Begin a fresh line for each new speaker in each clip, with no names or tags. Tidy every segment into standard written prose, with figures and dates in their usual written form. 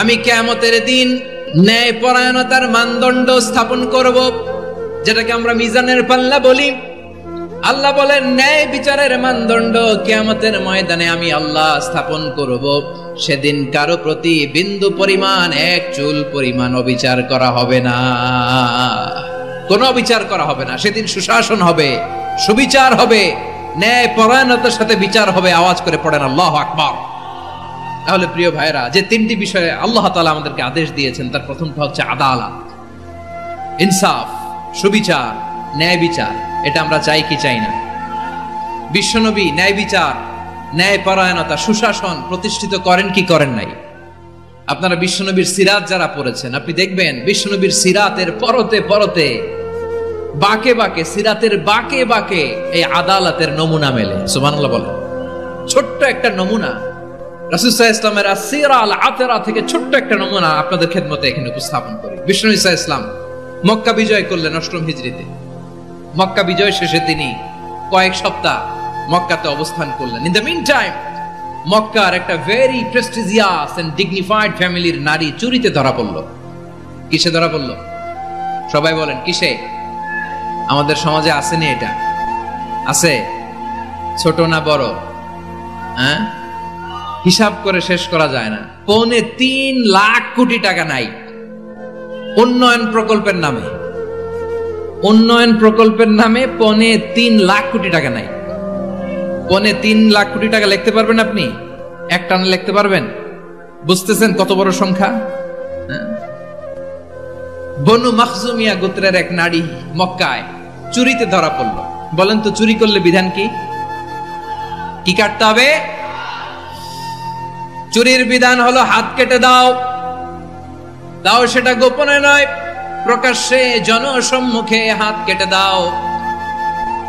আমি কিয়ামতের দিন ন্যায় পরায়ণতার মানদণ্ড স্থাপন করব, যেটাকে আমরা মিজানের পাল্লা বলি। আল্লাহ বলেন ন্যায় বিচারের মানদণ্ড কিয়ামতের ময়দানে আমি আল্লাহ স্থাপন করব। সেদিন কারো প্রতি বিন্দু পরিমাণ, এক চুল পরিমাণ অবিচার করা হবে না, কোনো অবিচার করা হবে না। সেদিন সুশাসন হবে, সুবিচার হবে, ন্যায় পরায়ণতার সাথে বিচার হবে। আওয়াজ করে পড়েন আল্লাহু আকবার। তাহলে প্রিয় ভাইরা, যে তিনটি বিষয়ে আল্লাহ তাআলা আমাদেরকে আদেশ দিয়েছেন, তার প্রথমটা হচ্ছে আদালত, ইনসাফ, সুবিচার, ন্যায় বিচার। এটা আমরা চাই কি চাই না? বিশ্বনবী ন্যায় বিচার, ন্যায় পরায়ণতা, সুশাসন প্রতিষ্ঠিত করেন কি করেন নাই? আপনারা বিশ্বনবীর সিরাত যারা পড়েছেন, আপনি দেখবেন বিশ্বনবীর সিরাতের পরতে পরতে, বাঁকে বাঁকে, সিরাতের বাঁকে বাঁকে এই আদালতের নমুনা মেলে। সুবহানাল্লাহ বলেন। ছোট্ট একটা নমুনা রাসূল সাল্লাল্লাহু আলাইহি ওয়াসাল্লামের আসসিরা আল আতরা থেকে ছোট্ট একটা নমুনা আপনাদের খেদমতে এখানে উপস্থাপন করি। বিশ্বনবী সাল্লাল্লাহু আলাইহি ওয়াসাল্লাম মক্কা বিজয় করলেন ৮ম হিজরিতে। মক্কা বিজয় শেষে তিনি কয়েক সপ্তাহ মক্কাতে অবস্থান করলেন। ইন দ্য মিন টাইম মক্কার একটা ভেরি প্রেস্টিজিয়াস এন্ড ডিগনিফাইড ফ্যামিলির নারী চুরিতে ধরা পড়ল। কিসে ধরা পড়ল? সবাই বলেন কিসে? আমাদের সমাজে আসেনি এটা? আছে? ছোট না বড়? হ্যাঁ, হিসাব করে শেষ করা যায় না। ৩.৫ লাখ কোটি টাকা নাই উন্নয়ন প্রকল্পের নামে। উন্নয়ন প্রকল্পের নামে ৩.৫ লাখ কোটি টাকা নাই। ৩.৫ লাখ কোটি টাকা লিখতে পারবেন আপনি? এক টানে লিখতে পারবেন? বুঝতেছেন কত বড় সংখ্যা? বনু মাখজুমিয়া গোত্রের এক নারী মক্কায় চুরিতে ধরা পড়ল। বলেন তো চুরি করলে বিধান কি? কি কাটতে হবে? চুরির বিধান হলো হাত কেটে দাও। দাও সেটা গোপনে নয়, প্রকাশ্যে জনসম্মুখে হাত কেটে দাও।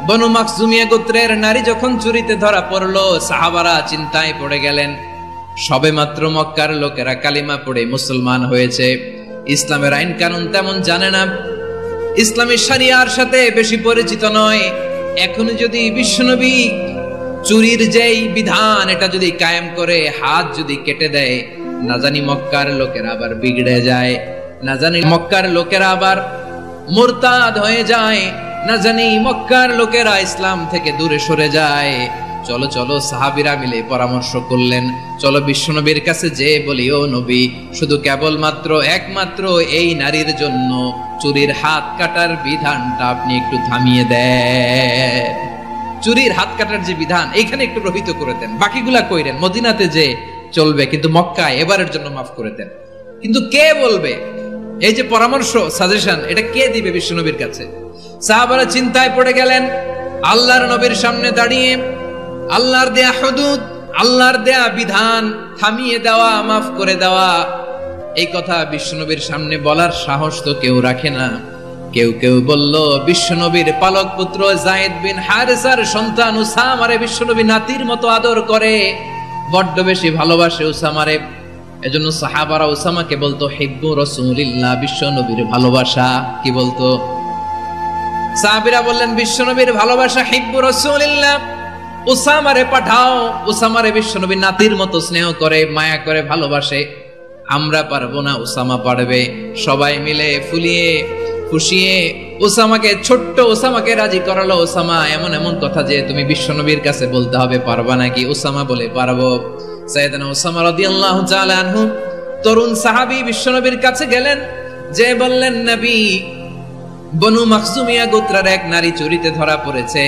বনু মাখজুমিয়া গোত্রের নারী যখন চুরিতে ধরা পড়লো, সাহাবারা চিন্তায় পড়ে গেলেন। সবেমাত্র মক্কার লোকেরা কালিমা পড়ে মুসলমান হয়েছে, ইসলামের আইন কানুন তেমন জানে না, ইসলামী শরিয়ার সাথে বেশি পরিচিত নয়। এখন যদি বিশ্বনবী চুরির যেই বিধান এটা যদি কায়েম করে হাত যদি কেটে দেয়, না জানি মক্কার লোকেরা আবার বিগড়ে যায়, না জানি মক্কার লোকেরা আবার মুরতাদ হয়ে যায়, না জানি মক্কার লোকেরা ইসলাম থেকে দূরে সরে যায়। চলো চলো, সাহাবীরা মিলে পরামর্শ করলেন, চলো বিশ্বনবীর কাছে যে বলি, ও নবী, শুধু কেবলমাত্র একমাত্র এই নারীর জন্য চুরির হাত কাটার বিধানটা আপনি একটু থামিয়ে দেন। চুরির হাত কাটার যে বিধান এখানে একটু রহিত করে দেন, বাকিগুলা কইরেন মদিনাতে যে চলবে, কিন্তু মক্কায় এবারের জন্য মাফ করে দেন। কিন্তু কে বলবে? এই যে পরামর্শ, সাজেশন, এটা কে দিবে বিশ্বনবীর কাছে? সাহাবারা চিন্তায় পড়ে গেলেন। আল্লাহর নবীর সামনে দাঁড়িয়ে আল্লাহর দেয়া হুদুদ, আল্লাহর দেয়া বিধান থামিয়ে দেওয়া, মাফ করে দেওয়া, এই কথা বিশ্বনবীর সামনে বলার সাহস তো কেউ রাখে না। কেউ কেউ বলল, বিশ্বনবীর পালক পুত্র যায়েদ বিন হারেসার সন্তান উসামারে বিশ্বনবী নাতির মতো আদর করে, বড্ড বেশি ভালোবাসে উসামারে। এজন্য সাহাবারা উসামাকে বলতো হিব্বু রাসূলিল্লাহ, বিশ্বনবীর ভালোবাসা। কি বলতো? সাহাবীরা বললেন বিশ্বনবীর ভালোবাসা হিব্বু রাসূলিল্লাহ, উসামারে পাঠাও। উসামারে বিশ্বনবী নাতির মতো স্নেহ করে, মায়া করে, ভালোবাসে। আমরা পারবো না, উসামা পারবে। সবাই মিলে ফুলিয়ে খুশিয়ে উসামাকে, ছোট্ট উসামাকে রাজি করালো। উসামা এমন এমন কথা যে তুমি বিশ্বনবীর কাছে বলতে হবে, পারবা নাকি? উসামা বলে পারবো। সাইয়েদনা উসামা রাদিয়াল্লাহু তাআলা আনহু তরুণ সাহাবী বিশ্বনবীর কাছে গেলেন, যে বললেন, নবী, বনু মাখজুমিয়া গোত্রের এক নারী চুরিতে ধরা পড়েছে,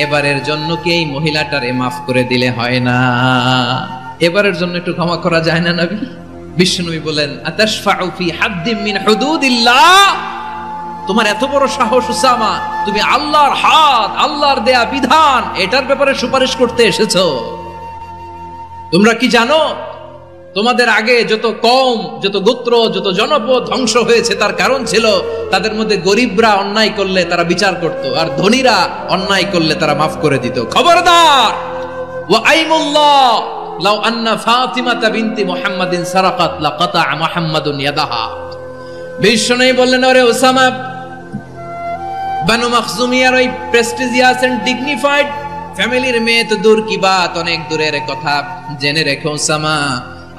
এবারের জন্য কি এই মহিলাটারে মাফ করে দিলে হয় না? এবারের জন্য একটু ক্ষমা করা যায় না নবী? বিশ্বনবী বলেন, আতাশফাউ ফি হাদ্দিম মিন হুদুদিল্লাহ, তোমার এত বড় সাহস উসামা, তুমি আল্লাহর হাত, আল্লাহর দেয়া বিধান, এটার ব্যাপারে সুপারিশ করতে এসেছো? তোমরা কি জানো তোমাদের আগে যত কওম, যত গোত্র, যত জনপদ ধ্বংস হয়েছে তার কারণ ছিল তাদের মধ্যে গরিবরা অন্যায় করলে তারা বিচার করত, আর ধনীরা অন্যায় করলে তারা মাফ করে দিত। খবরদার! ওয়া আইমুল্লাহ লাউ আন্না ফাতিমাতা বিনতি মুহাম্মাদিন সারাকাত লাকাতা মুহাম্মাদুন ইয়াদাহা। বিশ্বনবী বললেন, ওরে উসামা, বানু মাখজুমিয়ার ওই প্রেস্টিজিয়াস এন্ড ডিগনিফাইড ফ্যামিলির মেয়ে তো দূর কি বাত, অনেক দূরের কথা। জেনে রেখো উসামা,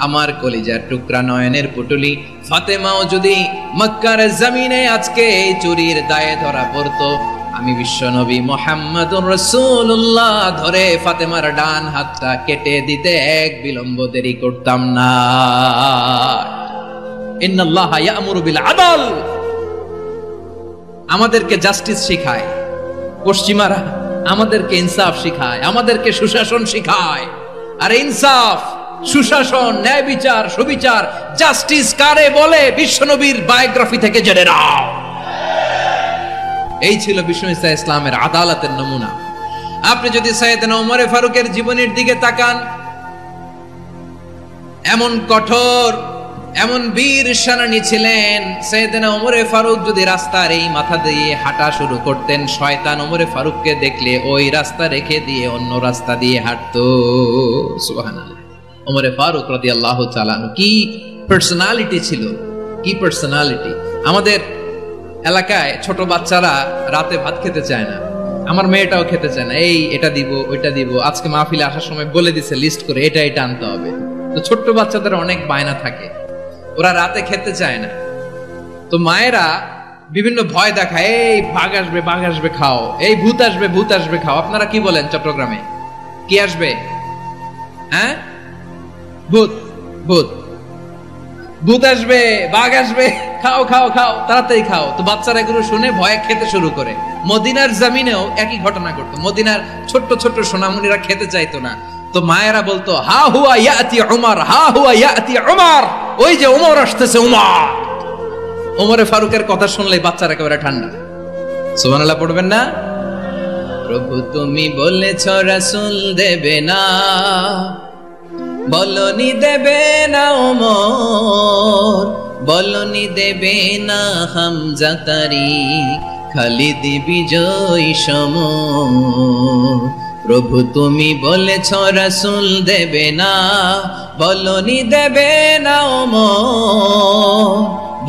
আমার কলিজার টুকরা নয়নের পুটুলি ফাতেমাও যদি মক্কার জমিনে আজকে এই চুরির দায়ে ধরা পড়তো, আমি বিশ্বনবী মুহাম্মদুর রাসূলুল্লাহ ধরে ফাতেমার ডান হাতটা কেটে দিতে এক বিলম্ব দেরি করতাম না। ইন্নাল্লাহা ইয়া'মুরু বিল আদল, আমাদেরকে জাস্টিস শিখায় পশ্চিমারা, আমাদেরকে ইনসাফ শিখায়, আমাদেরকে সুশাসন শিখায়। আর ইনসাফ, সুশাসন, ন্যায় বিচার, সুবিচার, জাস্টিস কারে বলে বিশ্বনবীর বায়োগ্রাফি থেকে জেনে নাও। এই ছিল বিষ্ণু ঈসা ইসলামের আদালতের নমুনা। আপনি যদি সাইয়েদনা ওমর ফারুকের জীবনের দিকে তাকান, এমন কঠোর, এমন বীর সেনানী ছিলেন। সাইয়েদনা ওমর ফারুক যদি রাস্তার এই মাথা দিয়ে হাঁটা শুরু করতেন, শয়তান ওমর ফারুককে দেখলে ওই রাস্তা রেখে দিয়ে অন্য রাস্তা দিয়ে হাঁটতো। সুবহানাল্লাহ। ওমর ফারুক রাদিয়াল্লাহু তাআলা কি পার্সোনালিটি ছিল, কি পার্সোনালিটি। আমাদের এলাকায় ছোট বাচ্চারা রাতে ভাত খেতে চায় না, আমার মেয়েটাও খেতে চায় না। এই এটা দিব, ওইটা দিব, আজকে মাহফিলে আসার সময় বলে দিছে লিস্ট করে এটা এটা আনতে হবে। তো ছোট্ট বাচ্চাদের অনেক বায়না থাকে, ওরা রাতে খেতে চায় না। তো মায়েরা বিভিন্ন ভয় দেখায়, এই বাঘ আসবে, বাঘ আসবে খাও, এই ভূত আসবে, ভূত আসবে খাও। আপনারা কি বলেন চট্টগ্রামে? কি আসবে? হ্যাঁ, ভূত, ভূত, ভূত আসবে, বাঘ আসবে, খাও খাও খাও, তাড়াতাড়ি খাও। তো বাচ্চারা এগুলো শুনে ভয়ে খেতে শুরু করে। মদিনার জমিনেও একই ঘটনা ঘটতো। মদিনার ছোট্ট ছোট্ট সোনামণিরা খেতে চাইতো না। তো মায়েরা বলতো, হা হুয়া ইয়াতি উমর, হা হুয়া ইয়াতি উমর, ওই যে উমর আসতেছে, উমর। ওমরে ফারুকের কথা শুনলে বাচ্চারা একেবারে ঠান্ডা। সুবহানাল্লাহ পড়বেন না? প্রভু তুমি বলেছ রাসূল দেবে না, বলনি দেবে না ওমর, বলনি দেবে না হামজা তারিক, খালিদ বিজয় সমর। প্রভু তুমি বলেছ রাসূল দেবে না, বলনি দেবে না ওমর,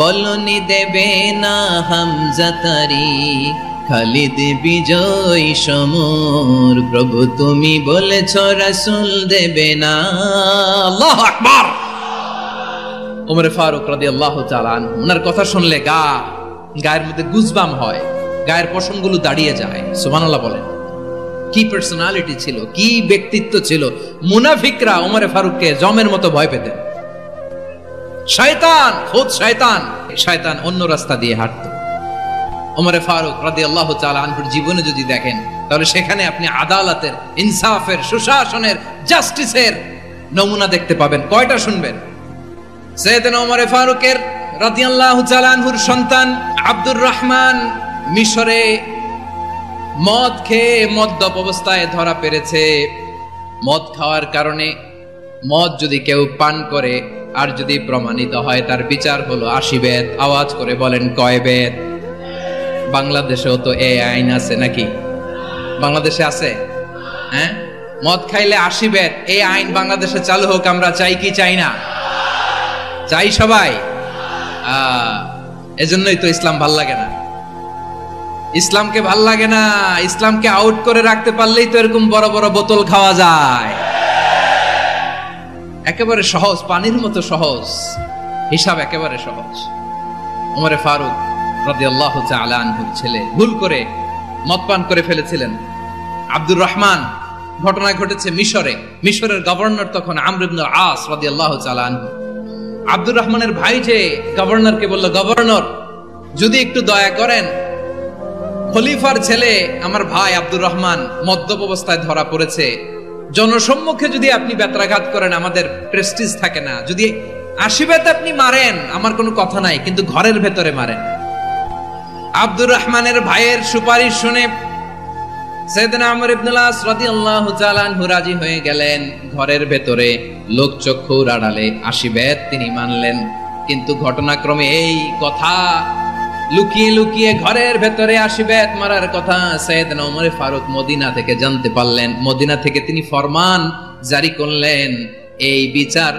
বলনি দেবে না হামজা তারিক, খালিদ বিজয় সমর। প্রভু তুমি বলেছ রাসূল দেবে না। আল্লাহু আকবার। ওমর ফারুক রাদিয়াল্লাহু তাআলা আনহু, ওনার কথা শুনলে গায়ের মধ্যে গুজবাম হয়, গায়ের পশমগুলো দাঁড়িয়ে যায়। সুবহানাল্লাহ বলেন। কি পার্সোনালিটি ছিল, কি ব্যক্তিত্ব ছিল। মুনাফিকরা ওমর ফারুককে জমের মতো ভয় পেতেন। শয়তান, খুদ শয়তান, শয়তান অন্য রাস্তা দিয়ে হাঁটতো। ওমর ফারুক রাদিয়াল্লাহু তাআলা আনহুর জীবনে যদি দেখেন, তাহলে সেখানে আপনি আদালতের, ইনসাফের, সুশাসনের, জাস্টিসের নমুনা দেখতে পাবেন। কয়টা শুনবেন? সাইয়েদনা ওমর ফারুকের রাদিয়াল্লাহু তাআলা আনহুর সন্তান আব্দুর রহমান মিশরে মদ খেয়ে মদ্যপ অবস্থায় ধরা পড়েছে। মদ খাওয়ার কারণে, মদ যদি কেউ পান করে আর যদি প্রমাণিত হয়, তার বিচার হলো 80 বেত। আওয়াজ করে বলেন কয় বেত? বাংলাদেশেও তো এই আইন আছে নাকি? বাংলাদেশে আছে? হ্যাঁ, মদ খাইলে 80 বেত। এই আইন বাংলাদেশে চালু হোক, আমরা চাই কি চাই না? চাই সবাই। এজন্যই তো ইসলাম ভাল লাগে না। ইসলামকে ভাল লাগে না। ইসলামকে আউট করে রাখতে পারলেই তো এরকম বড় বড় বোতল খাওয়া যায়। একেবারে সহজ, পানির মতো সহজ, হিসাব একেবারে সহজ। ওমর ফারুক রাদিয়াল্লাহু তাআলা আনহুর ছেলে ভুল করে মদ পান করে ফেলেছিলেন। আব্দুর রহমান, ঘটনা ঘটেছে মিশরে। মিশরের গভর্নর তখন আমর ইবনে আস রাদিয়াল্লাহু তাআলা আনহু। আব্দুর রহমানের ভাই যে গভর্নরকে বলল, গভর্নর যদি একটু দয়া করেন, খলিফার ছেলে আমার ভাই আব্দুর রহমান মদ্যপ অবস্থায় ধরা পড়েছে, জনসম্মুখে যদি আপনি বেত্রাঘাত করেন আমাদের প্রেস্টিজ থাকে না, যদি 80 বেত আপনি মারেন আমার কোনো কথা নাই, কিন্তু ঘরের ভেতরে মারেন। আব্দুর রহমানের ভাইয়ের সুপারিশ শুনে সাইয়েদনা আমর ইবনে আস রাদিয়াল্লাহু তাআলা আনহু রাজি হয়ে গেলেন। ঘরের ভেতরে লোকচক্ষুর আড়ালে 80 বেত তিনি মানলেন। কিন্তু ঘটনাক্রমে এই কথা লুকিয়ে লুকিয়ে ঘরের ভেতরে 80 বেত মারার কথা সাইয়েদনা ওমর ফারুক মদিনা থেকে জানতে পারলেন। মদিনা থেকে তিনি ফরমান জারি করলেন, এই বিচার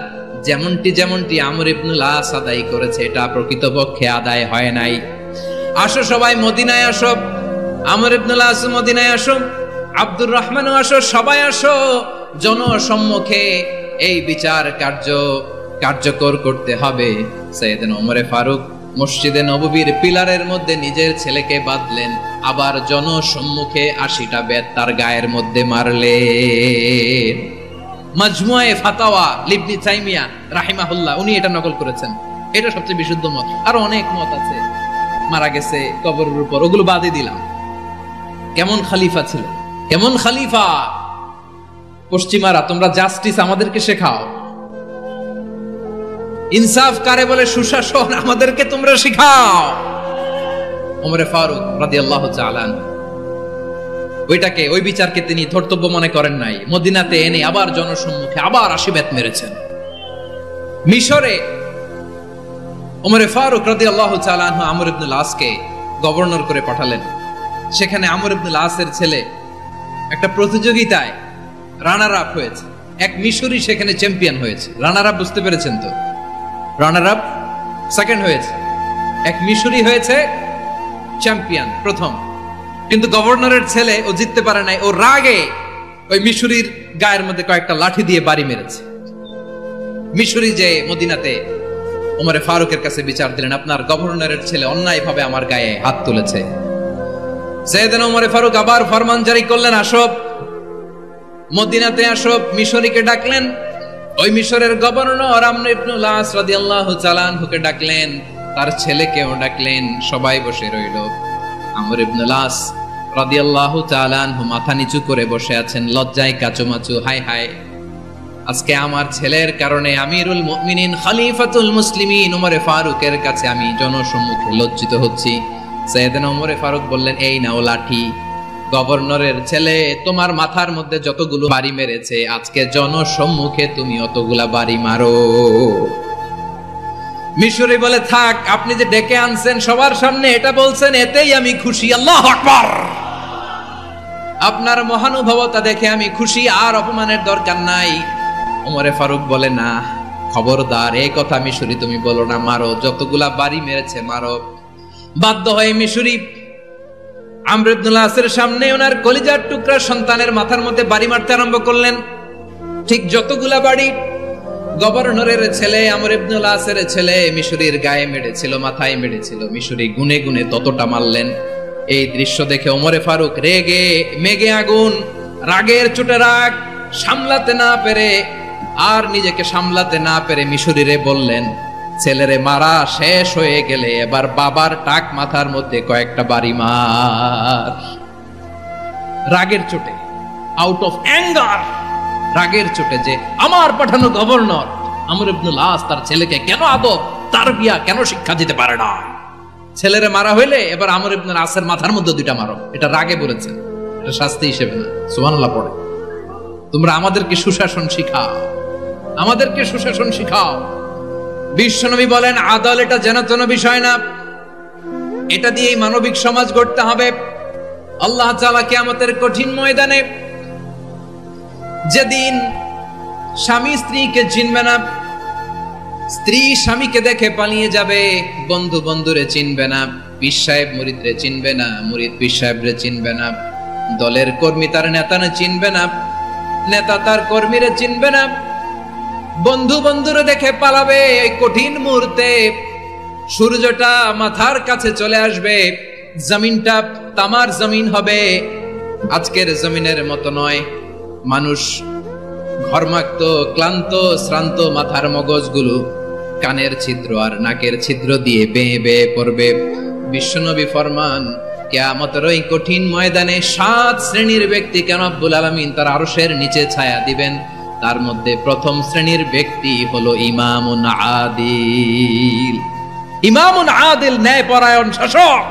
যেমনটি আমর ইবনে আস আদায় করেছে, এটা প্রকৃতপক্ষে আদায় হয় নাই। আসো সবাই মদিনায় আসো, আমর ইবনে আস মদিনায় আসো, আব্দুর রহমানও আসো, সবাই আসো, জনসম্মুখে এই বিচার কার্য কার্যকর করতে হবে। সাইয়েদনা ওমরে ফারুক মসজিদে নববীর পিলারের মধ্যে নিজের ছেলেকে বাঁধলেন, আবার জনসম্মুখে 80টা বেত তার গায়ের মধ্যে মারলেন। মাজমুয়ে ফাতাওয়া ইবনে তাইমিয়া রাহিমাহুল্লাহ উনি এটা নকল করেছেন। এটা সবচেয়ে বিশুদ্ধ মত, আর অনেক মত আছে। মারা গেছে কবরের উপর, ওগুলো বাদে দিলাম। কেমন খলিফা ছিল, কেমন খলিফা! পশ্চিমারা তোমরা জাস্টিস আমাদেরকে শেখাও, ইনসাফ কারে বলে, সুশাসন আমাদেরকে তোমরা শিখাও। ওমরে ফারুক রাদিয়াল্লাহু তাআলা ওইটাকে, ওই বিচারকে তিনি ধর্তব্য মনে করেন নাই। মদিনাতে এনে আবার জনসম্মুখে আবার 80 বেত মেরেছেন। মিশরে ওমরে ফারুক রাদিয়াল্লাহু তাআলা আমর ইবনুল আসকে গভর্নর করে পাঠালেন। সেখানে আমর ইবনুল আসের ছেলে একটা প্রতিযোগিতায় রানার আপ হয়েছে। এক মিশরি সেখানে চ্যাম্পিয়ন হয়েছে। রানার আপ বুঝতে পেরেছেন তো? রানার আপ সেকেন্ড হয়েছে, এক মিশরি হয়েছে চ্যাম্পিয়ন প্রথম। কিন্তু গভর্নরের ছেলে ও জিততে পারে নাই। ও রাগে ওই মিশরির গায়ের মধ্যে কয়েকটা লাঠি দিয়ে বাড়ি মেরেছে। মিশরি যে মদিনাতে ওমরে ফারুকের কাছে বিচার দিলেন, আপনার গভর্নরের ছেলে অন্যায়ভাবে আমার গায়ে হাত তুলেছে। সাইয়েদনা ওমরে ফারুক আবার ফরমান জারি করলেন, আসো মদিনাতে আসো। মিশরীকে ডাকলেন। ওই মিশরের গভর্নর আমর ইবনুল আস রাদিয়াল্লাহু তাআলা আনহুকে ডাকলেন, তার ছেলেকেও ডাকলেন। সবাই বসে রইল। আমর ইবনুল আস রাদিয়াল্লাহু তাআলা আনহু মাথা নিচু করে বসে আছেন, লজ্জায় কাচুমাচু। হায় হায়, আজকে আমার ছেলের কারণে আমিরুল মুমিনিন খলিফাতুল মুসলিমিন ওমরে ফারুকের কাছে আমি জনসম্মুখে লজ্জিত হচ্ছি। সাইয়েদনা ওমরে ফারুক বললেন, এই নাও লাঠি। গভর্নরের ছেলে তোমার মাথার মধ্যে যতগুলো বাড়ি মেরেছে, আজকে জনসম্মুখে তুমি অতগুলা বাড়ি মারো। মিশরি বলে, থাক, আপনি যে ডেকে আনছেন সবার সামনে এটা বলছেন, এতেই আমি খুশি। আল্লাহু আকবার! আপনার মহানুভবতা দেখে আমি খুশি, আর অপমানের দরকার নাই। ওমরে ফারুক বলে, না, খবরদার, এই কথা মিশরি তুমি বলো না, মারো, যতগুলা বাড়ি মেরেছে মারো। বাধ্য হয়ে মিশরি আমর ইবনুল আসের সামনে ওনার কলিজার টুকরা সন্তানের মাথার মধ্যে বাড়ি মারতে আরম্ভ করলেন। ঠিক যতগুলা বাড়ি গভর্নরের ছেলে আমর ইবনুল আসের ছেলে মিশরির গায়ে মেরেছিল, মাথায় মেরেছিল, মিশরি গুনে গুনে ততটা মারলেন। এই দৃশ্য দেখে ওমরে ফারুক রেগে মেগে আগুন, রাগের চোটে রাগ সামলাতে না পেরে, আর নিজেকে সামলাতে না পেরে মিশরিরে বললেন, ছেলেরে মারা শেষ হয়ে গেলে এবার বাবার টাক মাথার মধ্যে কয়েকটা বাড়ি মার। রাগের চোটে, আউট অফ অ্যাঙ্গার, রাগের চোটে, যে আমার পাঠানো গভর্নর আমর ইবনুল আস তার ছেলেকে কেন আদব তারবিয়া কেন শিক্ষা দিতে পারে না। ছেলেরে মারা হইলে এবার আমর ইবনুল আসের মাথার মধ্যে 2টা মারো। এটা রাগে বলেছেন, এটা শাস্তি হিসেবে না। সুবহানাল্লাহ পড়ে। তোমরা আমাদেরকে সুশাসন শিখাও, আমাদেরকে সুশাসন শিখাও। বিশ্বনবী বলেন, আদাল এটা যেন বিষয় না, এটা দিয়েই মানবিক সমাজ গড়তে হবে। আল্লাহ তাআলা কিয়ামতের কঠিন ময়দানে, যেদিন স্বামী স্ত্রীকে চিনবে না, স্ত্রী স্বামীকে দেখে পালিয়ে যাবে, বন্ধু বন্ধুরে চিনবে না, পীর সাহেব মুরিদরে চিনবে না, মুরিদ পীর সাহেবরে চিনবে না, দলের কর্মী তার নেতারে চিনবে না, নেতা তার কর্মীরে চিনবে না, বন্ধু বন্ধুরে দেখে পালাবে। এই কঠিন মুহূর্তে সূর্যটা মাথার কাছে চলে আসবে, জমিনটা তামার জমিন হবে, আজকের জমিনের মতো নয়। মানুষ ঘর্মাক্ত, ক্লান্ত, শ্রান্ত মাথার মগজগুলো কানের ছিদ্র আর নাকের ছিদ্র দিয়ে বেয়ে বেয়ে পড়বে। বিশ্বনবী ফরমান, কিয়ামতের ওই কঠিন ময়দানে 7 শ্রেণীর ব্যক্তিকে রব্বুল আলামিন তার আরশের নিচে ছায়া দিবেন। তার মধ্যে প্রথম শ্রেণীর ব্যক্তি হলো ইমামুন আদিল। ইমামুন আদিল, ন্যায়পরায়ণ শাসক,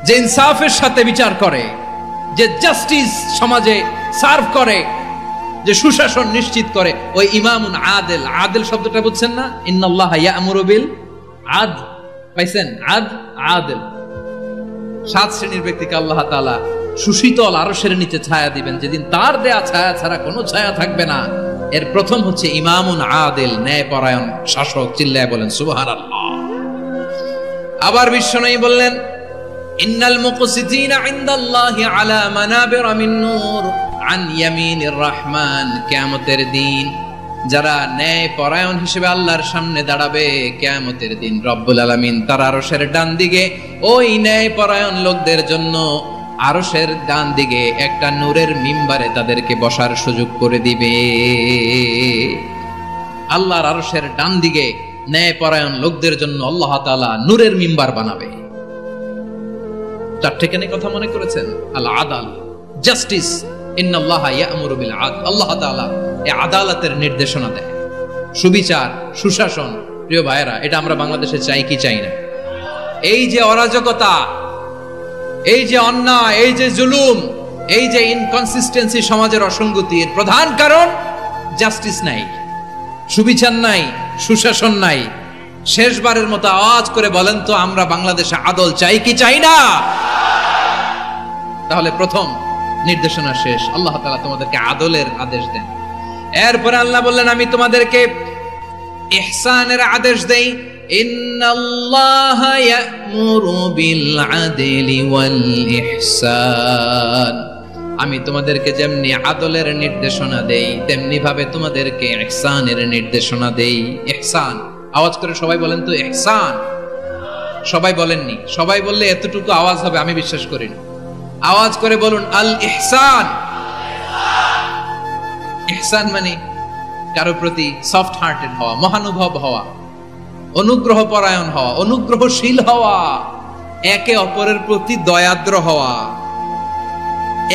যে ইনসাফের সাথে বিচার করে, যে জাস্টিস সমাজে সার্ভ করে, যে সুশাসন নিশ্চিত করে, ওই ইমামুন আদিল। আদিল শব্দটা বুঝছেন না? ইন্নাল্লাহা ইয়া'মুরু বিল আদল, পাইছেন? আদিল। 7 শ্রেণীর ব্যক্তিকে আল্লাহ তাআলা সুশীতল আরশের নিচে ছায়া দিবেন, যেদিন তার দেয়া ছায়া ছাড়া কোনো ছায়া থাকবে না। এর প্রথম হচ্ছে ইমামুন আদিল, ন্যায়পরায়ণ শাসক। চিল্লায় বলেন সুবহানাল্লাহ। আবার বিশ্বনবী বললেন, ইন্নাল মুকসিতিনা ইনদাল্লাহি আলা মানাবিরা মিন নূর আন ইয়ামিনির রহমান। কিয়ামতের দিন যারা ন্যায় পরায়ণ হিসেবে আল্লাহর সামনে দাঁড়াবে কিয়ামতের দিন, রব্বুল আলামিন তার আরশের ডান দিকে ওই ন্যায় পরায়ণ লোকদের জন্য আরশের ডান দিকে একটা নূরের মিম্বারে তাদেরকে বসার সুযোগ করে দিবে। আল্লাহর আরশের ডান দিকে ন্যায় পরায়ণ লোকদের জন্য আল্লাহ তাআলা নূরের মিম্বার বানাবে। চারটেখানি কথা মনে করেছেন? আল আদাল, জাস্টিস, ইন্নাল্লাহা ইয়া'মুরু বিল আদল। আল্লাহ তাআলা এই আদালতের নির্দেশনা দেয়, সুবিচার, সুশাসন। প্রিয় ভাইয়েরা, এটা আমরা বাংলাদেশে চাই কি চাই না? এই যে অরাজকতা, এই যে অন্যায়, এই যে জুলুম, এই যে ইনকনসিস্টেন্সি, সমাজের অসঙ্গতি, এর প্রধান কারণ জাস্টিস নাই, সুবিচার নাই, সুশাসন নাই। শেষবারের মতো আওয়াজ করে বলেন তো, আমরা বাংলাদেশে আদল চাই কি চাই না? তাহলে প্রথম নির্দেশনা শেষ, আল্লাহ তাআলা তোমাদেরকে আদলের আদেশ দেন। এরপরে আল্লাহ বললেন, আমি তোমাদেরকে ইহসানের আদেশ দেই। ইন্নাল্লাহা ইয়া'মুরু বিল আদলি ওয়াল ইহসান। আমি তোমাদেরকে যেমনি আদলের নির্দেশনা দেই, তেমনি ভাবে তোমাদেরকে ইহসানের নির্দেশনা দেই। ইহসান, আওয়াজ করে সবাই বলেন তো ইহসান। সবাই বলেননি, সবাই বললে এতটুকু আওয়াজ হবে আমি বিশ্বাস করি না। আওয়াজ করে বলুন আল ইহসান। ইহসান মানে কারো প্রতি সফট হার্টেড হওয়া, মহানুভব হওয়া, অনুগ্রহ পরায়ণ হওয়া, অনুগ্রহশীল হওয়া, একে অপরের প্রতি দয়াদ্র হওয়া।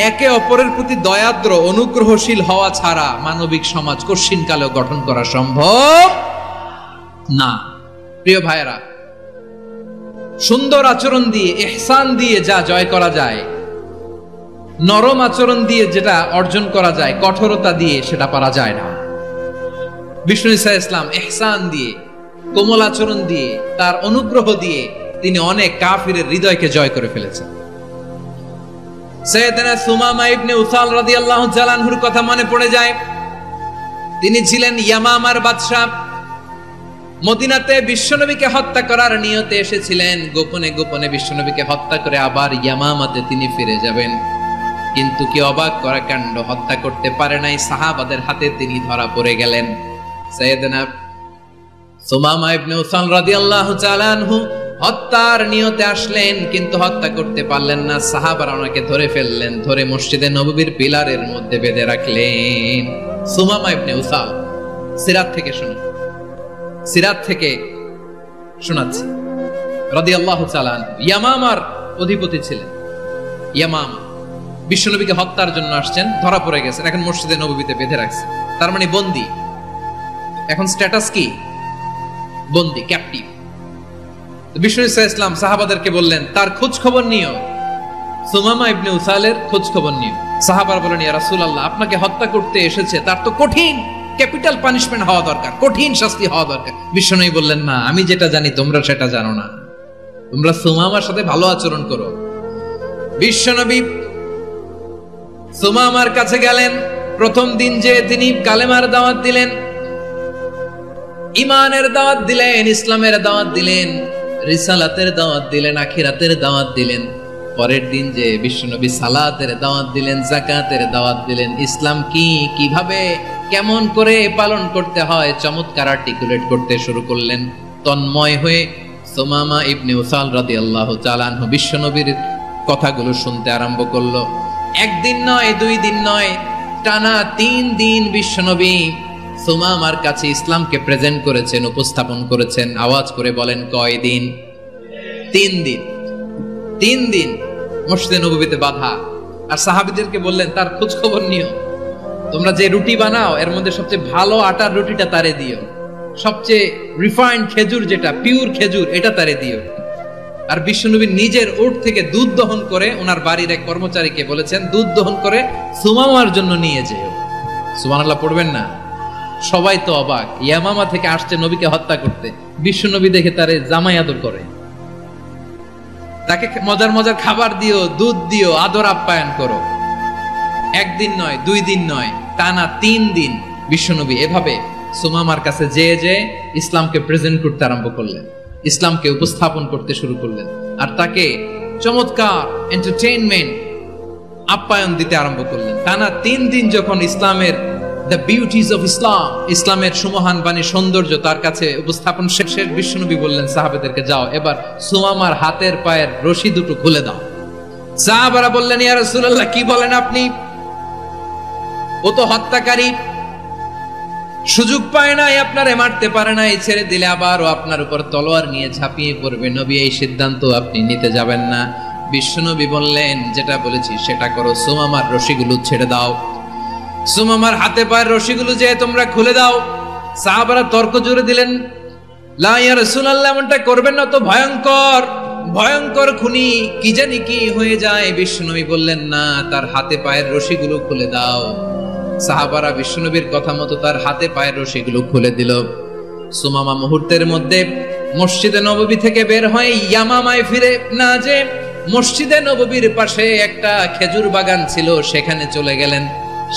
একে অপরের প্রতি দয়াদ্র, অনুগ্রহশীল হওয়া ছাড়া মানবিক সমাজ কশিনকালেও গঠন করা সম্ভব না। প্রিয় ভাইয়েরা, সুন্দর আচরণ দিয়ে, ইহসান দিয়ে যা জয় করা যায়, নরম আচরণ দিয়ে যেটা অর্জন করা যায়, কঠোরতা দিয়ে সেটা পারা যায় না। বিষ্ণু ঈসা ইসলাম ইহসান দিয়ে, কোমল আচরণ দিয়ে, তার অনুগ্রহ দিয়ে তিনি অনেক কাফিরের হৃদয়কে জয় করে ফেলেছেন। সাইয়েদনা সুমামা ইবনে উসাল রাদিয়াল্লাহু তাআলা আনহুর কথা মনে পড়ে যায়। তিনি ছিলেন ইয়ামামার বাদশা। মদিনাতে বিশ্বনবীকে হত্যা করার নিয়তে এসেছিলেন। গোপনে গোপনে বিশ্বনবীকে হত্যা করে আবার ইয়ামামাতে তিনি ফিরে যাবেন। কিন্তু কি অবাক করা কাণ্ড, হত্যা করতে পারে নাই, সাহাবাদের হাতে তিনি ধরা পড়ে গেলেন। সাইয়েদনা সুমামা ইবনে উসাল রাদিয়াল্লাহু তাআলা আনহু হত্যার নিয়তে আসলেন, কিন্তু হত্যা করতে পারলেন না। সাহাবারা ওনাকে ধরে ফেললেন, ধরে মসজিদে নববীর পিলারের মধ্যে বেঁধে রাখলেন। সুমামা ইবনে উসাল, সিরাত থেকে শুনুন, সিরাত থেকে শোনাচ্ছি। রাদিয়াল্লাহু তাআলা আনহু ইয়ামামার অধিপতি ছিলেন। ইয়ামামা বিশ্বনবীকে হত্যার জন্য আসছেন, ধরা পড়ে গেছেন, এখন মসজিদে নববীতে বেঁধে রাখছে। তার মানে বন্দী। এখন স্ট্যাটাস কি? বন্দী, ক্যাপটিভ। বিষ্ণু ঈসা ইসলাম সাহাবাদেরকে বললেন, তার খোঁজ খবর নিও, সুমামা ইবনে উসালের খোঁজ খবর নিও। সাহাবারা বলেন, ইয়া রাসূলুল্লাহ, আপনাকে হত্যা করতে এসেছে, তার তো কঠিন ক্যাপিটাল পানিশমেন্ট হওয়া দরকার, কঠিন শাস্তি হওয়া দরকার। বিষ্ণু বললেন, না, আমি যেটা জানি তোমরা সেটা জানো না, তোমরা সুমামার সাথে ভালো আচরণ করো। বিশ্বনবী সুমামার কাছে গেলেন। প্রথম দিন যে তিনি কালেমার দাওয়াত দিলেন, ঈমানের দাওয়াত দিলেন, ইসলামের দাওয়াত দিলেন, রিসালাতের দাওয়াত দিলেন, আখিরাতের দাওয়াত দিলেন। পরের দিন যে বিশ্বনবী সালাতের দাওয়াত দিলেন, যাকাতের দাওয়াত দিলেন, ইসলাম কি, কিভাবে, কেমন করে পালন করতে হয় চমৎকার আর্টিকুলেট করতে শুরু করলেন। তন্ময় হয়ে সুমামা ইবনে উসাল রাদিয়াল্লাহু তাআলা আনহু বিশ্বনবীর কথাগুলো শুনতে আরম্ভ করলো। একদিন নয়, দুই দিন নয়, টানা 3 দিন বিশ্বনবী সুমামার কাছে ইসলামকে প্রেজেন্ট করেছেন, উপস্থাপন করেছেন। আওয়াজ করে বলেন, কয় দিন? 3 দিন। 3 দিন মসজিদে নববীতে বাঁধা। আর সাহাবীদেরকে বললেন, তার খোঁজ খবর নিও, তোমরা যে রুটি বানাও এর মধ্যে সবচেয়ে ভালো আটার রুটিটা তারে দিও, সবচেয়ে রিফাইন্ড খেজুর, যেটা পিওর খেজুর, এটা তারে দিও। আর বিশ্বনবী নিজের উট থেকে দুধ দহন করে ওনার বাড়ির এক কর্মচারীকে বলেছেন, দুধ দহন করে সুমামার জন্য নিয়ে যেও। সুবহানাল্লাহ পড়বেন না? সবাই তো অবাক, ইয়ামামা থেকে আসছে নবীকে হত্যা করতে, বিশ্বনবী দেখে তারে জামাই আদর করে, তাকে মজার মজার খাবার দিও, দুধ দিও, আদর আপ্যায়ন করো। একদিন নয়, 2 দিন নয়, টানা 3 দিন বিশ্বনবী এভাবে সুমামার কাছে যে ইসলামকে প্রেজেন্ট করতে আরম্ভ করলেন, ইসলামকে উপস্থাপন করতে শুরু করলেন। আর তাকে চমৎকার এন্টারটেইনমেন্ট, আপ্যায়ন দিতে আরম্ভ করলেন। টানা 3 দিন যখন ইসলামের দ্য বিউটিজ অফ ইসলাম, ইসলামের সুমহান বাণী সৌন্দর্য তার কাছে উপস্থাপন শেষে বিশ্বনবী বললেন সাহাবাদেরকে, যাও এবার সুমামার হাতের পায়ের রশি দুটো খুলে দাও। সাহাবারা বললেন, ইয়া রাসূলুল্লাহ, কি বলেন আপনি? ও তো হত্যাকারী, সুযোগ পায় নাই, আপনারে মারতে পারে নাই, ছেড়ে দিলে আবারও আপনার উপর তলোয়ার নিয়ে ঝাঁপিয়ে পড়বে। নবী, এই সিদ্ধান্ত আপনি নিতে যাবেন না। বিশ্বনবী বললেন, যেটা বলেছি সেটা করো, সুমামার রশিগুলো ছেড়ে দাও। সুমামার হাতে পায়ের রশিগুলো যে তোমরা খুলে দাও। সাহাবারা তর্ক জুড়ে দিলেন, লা ইয়া রাসূলুল্লাহ, এমনটা করবেন না, তো ভয়ঙ্কর ভয়ঙ্কর খুনি, কি জানি কি হয়ে যায়। বিশ্বনবী বললেন, না, তার হাতে পায়ের রশিগুলো খুলে দাও। সাহাবারা বিশ্বনবীর কথা মতো তার হাতে পায়ের রশিগুলো খুলে দিল। সুমামা মুহূর্তের মধ্যে মসজিদে নববী থেকে বের হয়ে ইয়ামামায় ফিরে না যে মসজিদে নববীর পাশে একটা খেজুর বাগান ছিল, সেখানে চলে গেলেন।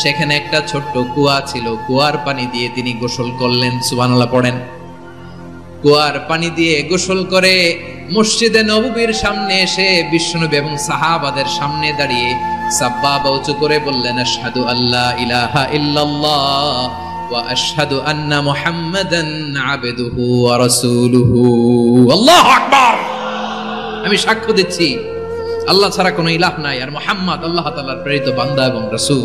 সেখানে একটা ছোট্ট কুয়া ছিল, কুয়ার পানি দিয়ে তিনি গোসল করলেন। সুবহানাল্লাহ পড়েন। কুয়ার পানি দিয়ে গোসল করে মসজিদে নববীর সামনে এসে বিশ্বনবী এবং সাহাবাদের সামনে দাঁড়িয়ে সাব্বাবা উঁচু করে বললেন, আশহাদু আল্লা ইলাহা ইল্লাল্লাহ ওয়া আশহাদু আন্না মুহাম্মাদান আবদুহু ওয়া রাসূলুহু। আল্লাহু আকবার। আমি সাক্ষ্য দিচ্ছি আল্লাহ ছাড়া কোনো ইলাহ নাই, আর মুহাম্মদ আল্লাহ তাআলার প্রেরিত বান্দা এবং রাসূল।